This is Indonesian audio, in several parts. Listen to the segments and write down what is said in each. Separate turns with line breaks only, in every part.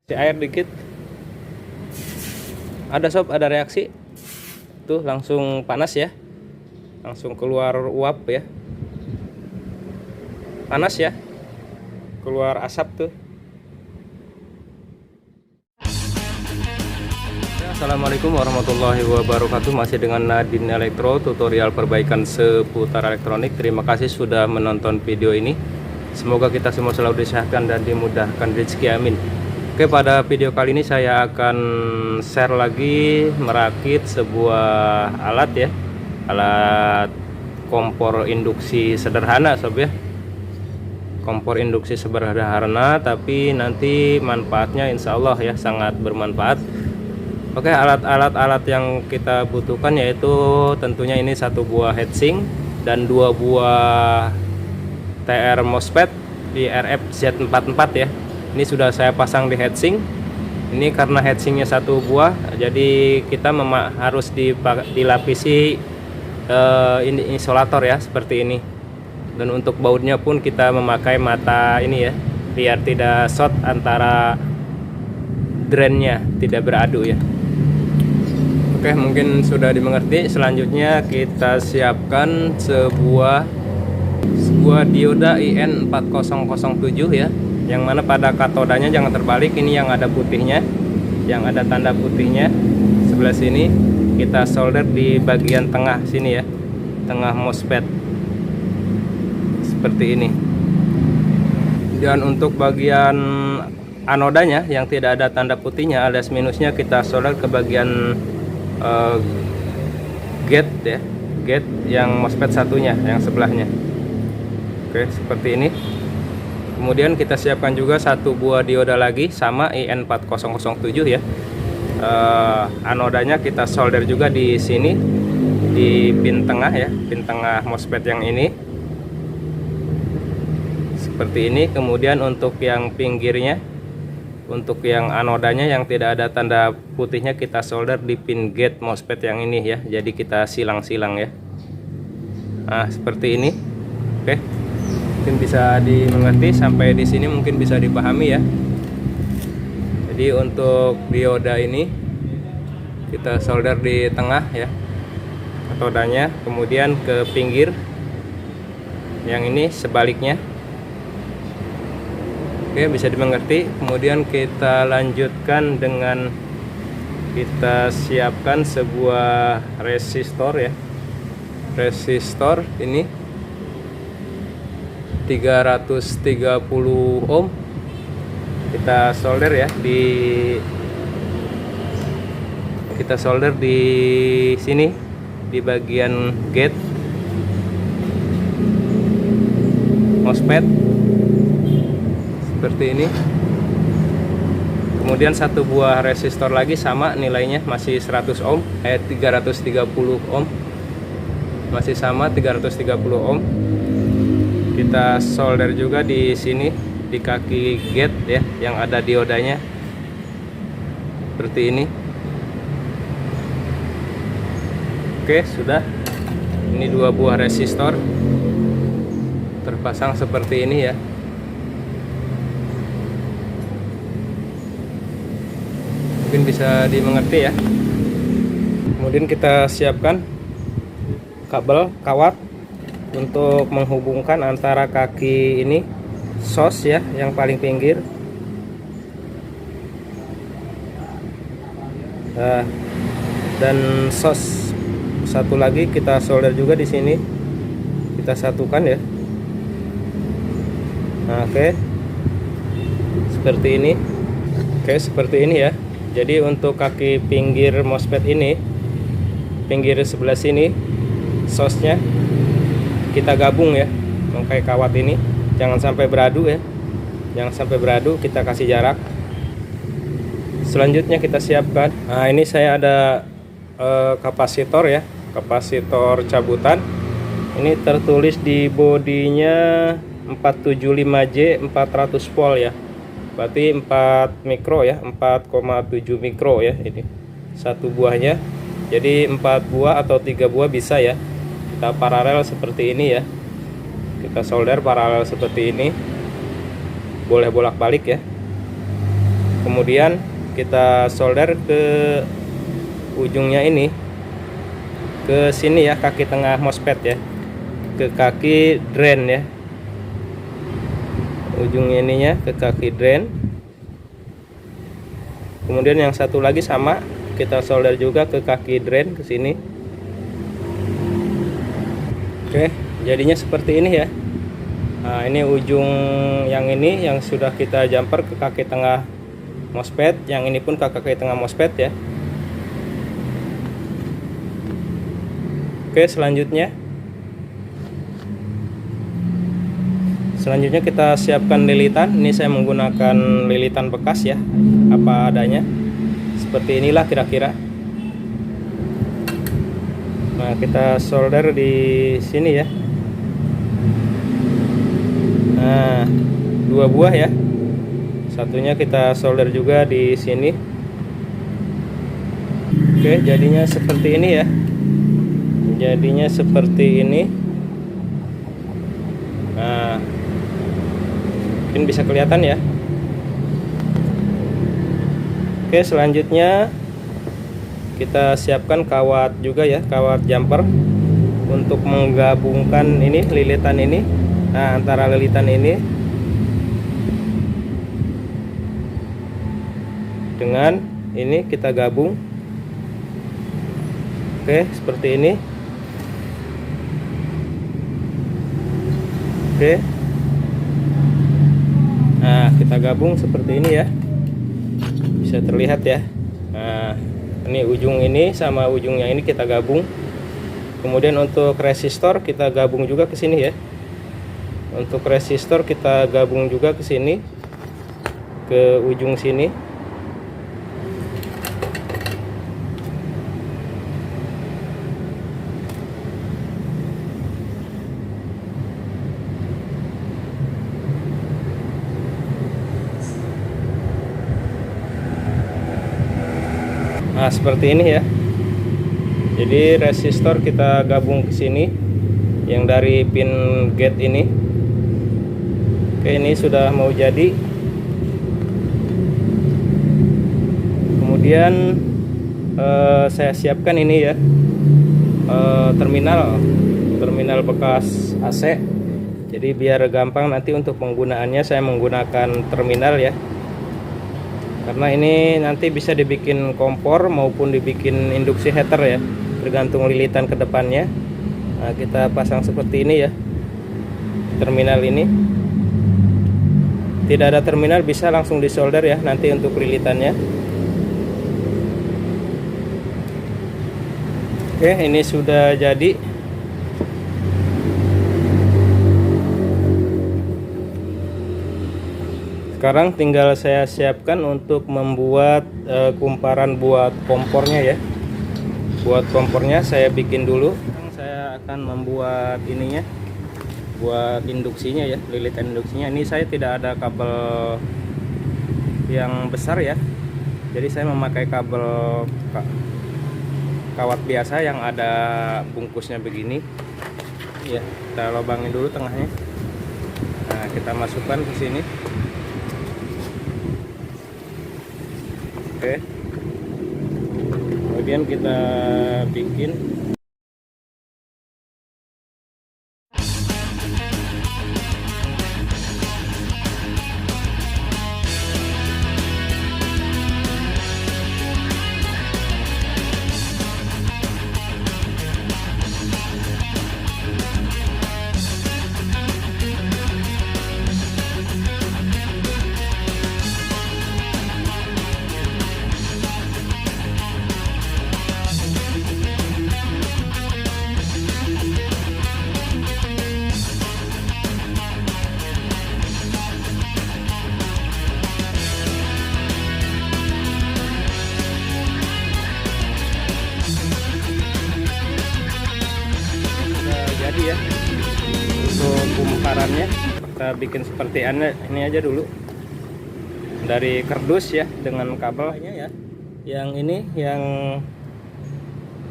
Si air dikit. Ada sob, ada reaksi. Tuh langsung panas ya. Langsung keluar uap ya. Panas ya. Keluar asap tuh. Assalamualaikum warahmatullahi wabarakatuh. Masih dengan Nadine Elektro, tutorial perbaikan seputar elektronik. Terima kasih sudah menonton video ini. Semoga kita semua selalu disehatkan dan dimudahkan rezeki, amin. Oke, pada video kali ini saya akan share lagi merakit sebuah alat ya. Alat kompor induksi sederhana sob ya. Kompor induksi sederhana, tapi nanti manfaatnya insya Allah ya sangat bermanfaat. Oke, alat-alat yang kita butuhkan yaitu tentunya ini satu buah heatsink dan dua buah TR MOSFET di RF Z44 ya. Ini sudah saya pasang di heatsink. Ini karena heatsinknya satu buah, jadi kita harus dilapisi ini isolator ya, seperti ini. Dan untuk bautnya pun kita memakai mata ini ya, biar tidak short antara drainnya, tidak beradu ya. Oke, mungkin sudah dimengerti. Selanjutnya kita siapkan sebuah dioda IN4007 ya, yang mana pada katodanya jangan terbalik. Ini yang ada putihnya, yang ada tanda putihnya sebelah sini. Kita solder di bagian tengah sini ya, tengah MOSFET seperti ini. Dan untuk bagian anodanya yang tidak ada tanda putihnya alias minusnya, kita solder ke bagian gate ya, gate yang MOSFET satunya yang sebelahnya. Oke, seperti ini. Kemudian kita siapkan juga satu buah dioda lagi sama IN4007 ya. Anodanya kita solder juga di sini di pin tengah ya, pin tengah MOSFET yang ini seperti ini. Kemudian untuk yang pinggirnya, untuk yang anodanya yang tidak ada tanda putihnya, kita solder di pin gate MOSFET yang ini ya. Jadi kita silang-silang ya. Nah, seperti ini. Oke. Mungkin bisa dimengerti sampai di sini, mungkin bisa dipahami ya. Jadi untuk dioda ini kita solder di tengah ya, katodanya, kemudian ke pinggir yang ini sebaliknya. Oke, bisa dimengerti. Kemudian kita lanjutkan dengan kita siapkan sebuah resistor ya. Resistor ini 330 ohm. Kita solder ya kita solder di sini di bagian gate MOSFET seperti ini. Kemudian satu buah resistor lagi sama nilainya, masih 100 ohm, 330 ohm, masih sama 330 ohm. Kita solder juga di sini di kaki gate ya, yang ada diodanya seperti ini. Oke, sudah. Ini dua buah resistor terpasang seperti ini ya. Mungkin bisa dimengerti ya. Kemudian kita siapkan kabel kawat untuk menghubungkan antara kaki ini sos ya, yang paling pinggir. Nah, dan sos satu lagi kita solder juga di sini, kita satukan ya. Nah, oke, seperti ini. Oke, seperti ini ya. Jadi untuk kaki pinggir MOSFET ini, pinggir sebelah sini sosnya kita gabung ya, bangkai kawat ini. Jangan sampai beradu ya, jangan sampai beradu, kita kasih jarak. Selanjutnya kita siapkan, nah ini saya ada kapasitor ya, kapasitor cabutan. Ini tertulis di bodinya 475J 400 volt ya, berarti 4 mikro ya, 4,7 mikro ya. Ini satu buahnya, jadi 4 buah atau 3 buah bisa ya. Kita paralel seperti ini ya, kita solder paralel seperti ini, boleh bolak-balik ya. Kemudian kita solder ke ujungnya ini, ke sini ya, kaki tengah MOSFET ya, ke kaki drain ya, ujungnya ininya ke kaki drain. Kemudian yang satu lagi sama, kita solder juga ke kaki drain ke sini. Oke, jadinya seperti ini ya. Nah, ini ujung yang ini yang sudah kita jumper ke kaki tengah MOSFET, yang ini pun ke kaki tengah MOSFET ya. Oke, selanjutnya kita siapkan lilitan. Ini saya menggunakan lilitan bekas ya, apa adanya. Seperti inilah kira-kira. Nah, kita solder di sini ya. Nah, 2 buah ya. Satunya kita solder juga di sini. Oke, jadinya seperti ini ya. Jadinya seperti ini. Nah, mungkin bisa kelihatan ya. Oke, selanjutnya kita siapkan kawat juga ya, kawat jumper untuk menggabungkan ini lilitan ini. Nah, antara lilitan ini dengan ini kita gabung. Oke, seperti ini. Oke. Nah, kita gabung seperti ini ya. Bisa terlihat ya. Nah, ini ujung ini sama ujung yang ini kita gabung. Kemudian untuk resistor kita gabung juga ke sini ya. Untuk resistor kita gabung juga ke sini, ke ujung sini. Nah, seperti ini ya. Jadi resistor kita gabung ke sini yang dari pin gate ini. Oke, ini sudah mau jadi. Kemudian saya siapkan ini ya, terminal bekas AC. Jadi biar gampang nanti untuk penggunaannya saya menggunakan terminal ya. Karena ini nanti bisa dibikin kompor maupun dibikin induksi heater ya, tergantung lilitan ke depannya. Nah, kita pasang seperti ini ya, terminal ini. Tidak ada terminal bisa langsung disolder ya nanti untuk lilitannya. Oke, ini sudah jadi. Sekarang tinggal saya siapkan untuk membuat kumparan buat kompornya ya. Buat kompornya saya bikin dulu. Sekarang saya akan membuat ininya, buat induksinya ya, lilitan induksinya. Ini saya tidak ada kabel yang besar ya, jadi saya memakai kabel kawat biasa yang ada bungkusnya begini ya. Kita lubangin dulu tengahnya. Nah, kita masukkan ke sini. Oke, kemudian kita bikin. Ya, untuk kumparannya kita bikin seperti ini aja dulu, dari kardus ya, dengan kabelnya ya. Yang ini yang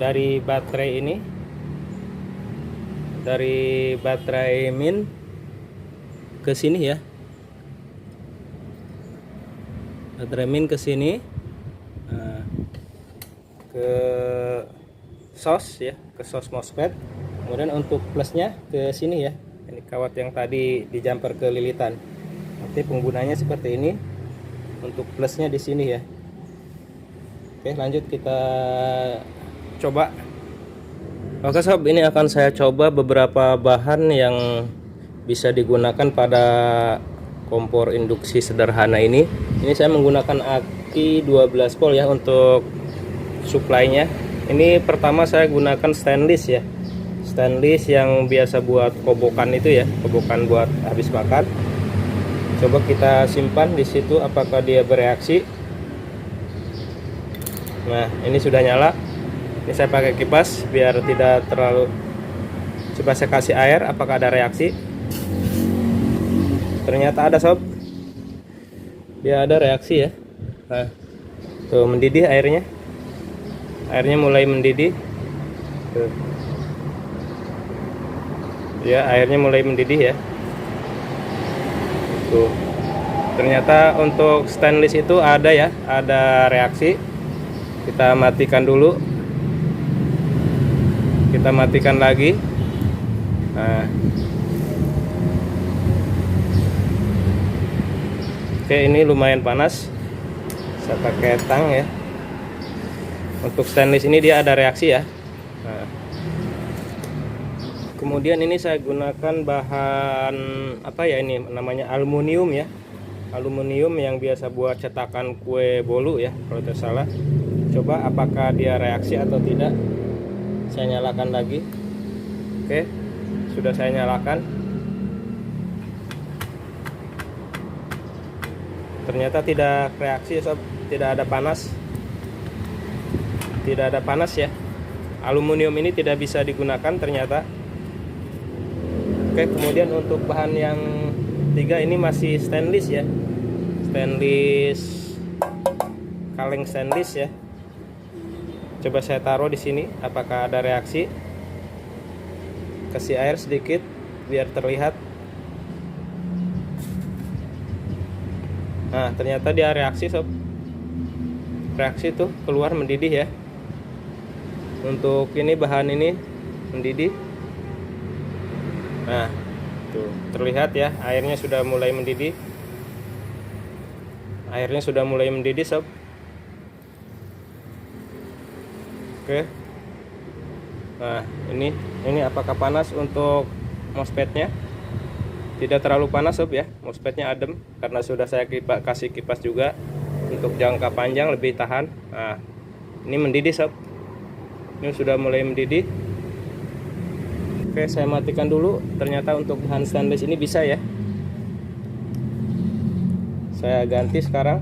dari baterai ini, dari baterai min ke sini ya. baterai min ke sini, nah, ke sos ya, ke sos MOSFET. Kemudian untuk plusnya ke sini ya, ini kawat yang tadi di jumper ke lilitan. Nanti penggunanya seperti ini. Untuk plusnya di sini ya. Oke, lanjut kita coba. Oke sob, ini akan saya coba beberapa bahan yang bisa digunakan pada kompor induksi sederhana ini. Ini saya menggunakan aki 12 volt ya untuk supply-nya. Ini pertama saya gunakan stainless ya. Stainless yang biasa buat kobokan itu ya, kobokan buat habis makan. Coba kita simpan di situ apakah dia bereaksi. Nah, ini sudah nyala. Ini saya pakai kipas biar tidak terlalu. Coba saya kasih air apakah ada reaksi. Ternyata ada sob. Dia ada reaksi ya. Nah, tuh mendidih airnya. Airnya mulai mendidih. Tuh. Ya, airnya mulai mendidih ya. Tuh. Ternyata untuk stainless itu ada ya, ada reaksi. Kita matikan dulu. Kita matikan lagi. Nah. Oke, ini lumayan panas. Saya pakai tang ya. Untuk stainless ini dia ada reaksi ya. Nah. Kemudian ini saya gunakan bahan apa ya, ini namanya aluminium ya. Aluminium yang biasa buat cetakan kue bolu ya, kalau tidak salah. Coba apakah dia reaksi atau tidak. Saya nyalakan lagi. Oke, sudah saya nyalakan. Ternyata tidak reaksi sob, tidak ada panas. Tidak ada panas ya. Aluminium ini tidak bisa digunakan ternyata. Oke, kemudian untuk bahan yang tiga ini masih stainless ya. Stainless, kaleng stainless ya. Coba saya taruh di sini apakah ada reaksi. Kasih air sedikit biar terlihat. Nah, ternyata dia reaksi sob. Reaksi tuh keluar mendidih ya. Untuk ini bahan ini mendidih. Nah, tuh terlihat ya, airnya sudah mulai mendidih. Airnya sudah mulai mendidih sob. Oke. Nah, ini apakah panas untuk MOSFET-nya? Tidak terlalu panas sob ya. MOSFET-nya adem karena sudah saya kasih kipas juga untuk jangka panjang lebih tahan. Nah, ini mendidih sob. Ini sudah mulai mendidih. Oke, saya matikan dulu. Ternyata untuk bahan stainless ini bisa ya. Saya ganti sekarang.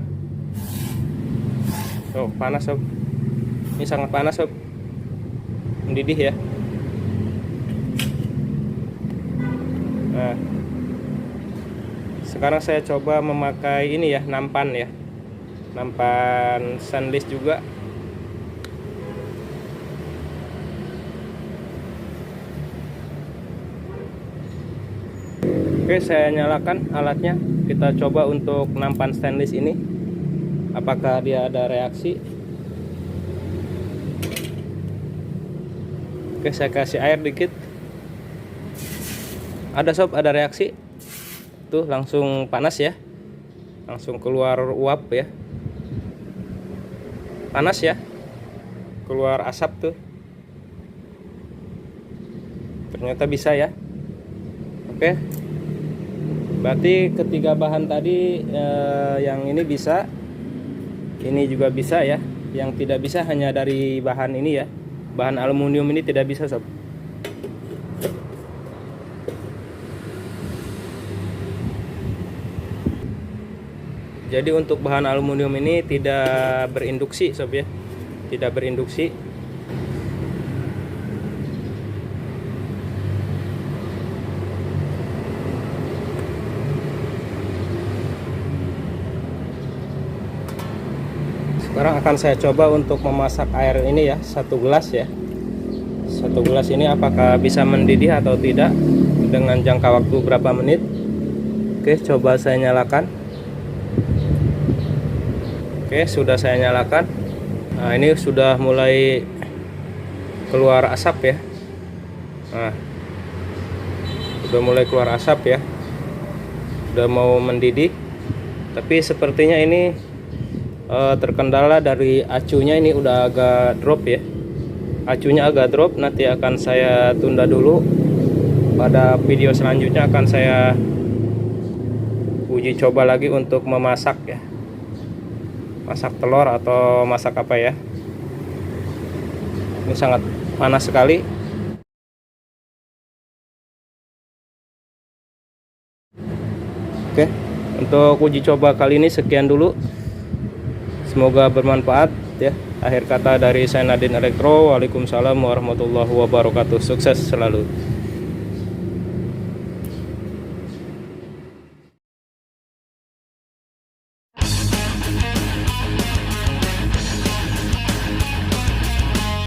Oh, panas sob. Ini sangat panas sob. Mendidih ya. Nah, sekarang saya coba memakai ini ya, nampan ya. Nampan stainless juga. Oke, saya nyalakan alatnya. Kita coba untuk nampan stainless ini apakah dia ada reaksi. Oke, saya kasih air dikit. Ada sob, ada reaksi. Tuh langsung panas ya. Langsung keluar uap ya. Panas ya. Keluar asap tuh. Ternyata bisa ya. Oke. Berarti ketiga bahan tadi yang ini bisa. Ini juga bisa ya. Yang tidak bisa hanya dari bahan ini ya. Bahan aluminium ini tidak bisa sob. Jadi untuk bahan aluminium ini tidak berinduksi sob ya. Tidak berinduksi. Sekarang akan saya coba untuk memasak air ini ya, 1 gelas ya. 1 gelas ini apakah bisa mendidih atau tidak dengan jangka waktu berapa menit. Oke, coba saya nyalakan. Oke, sudah saya nyalakan. Nah, ini sudah mulai keluar asap ya. Nah, sudah mulai keluar asap ya. Sudah mau mendidih. Tapi sepertinya ini terkendala dari acunya, ini udah agak drop ya. Acunya agak drop, nanti akan saya tunda dulu. Pada video selanjutnya akan saya uji coba lagi untuk memasak ya. Masak telur atau masak apa ya. Ini sangat panas sekali. Oke, untuk uji coba kali ini sekian dulu. Semoga bermanfaat ya. Akhir kata dari saya Nadin Elektro. Waalaikumsalam warahmatullahi wabarakatuh. Sukses selalu.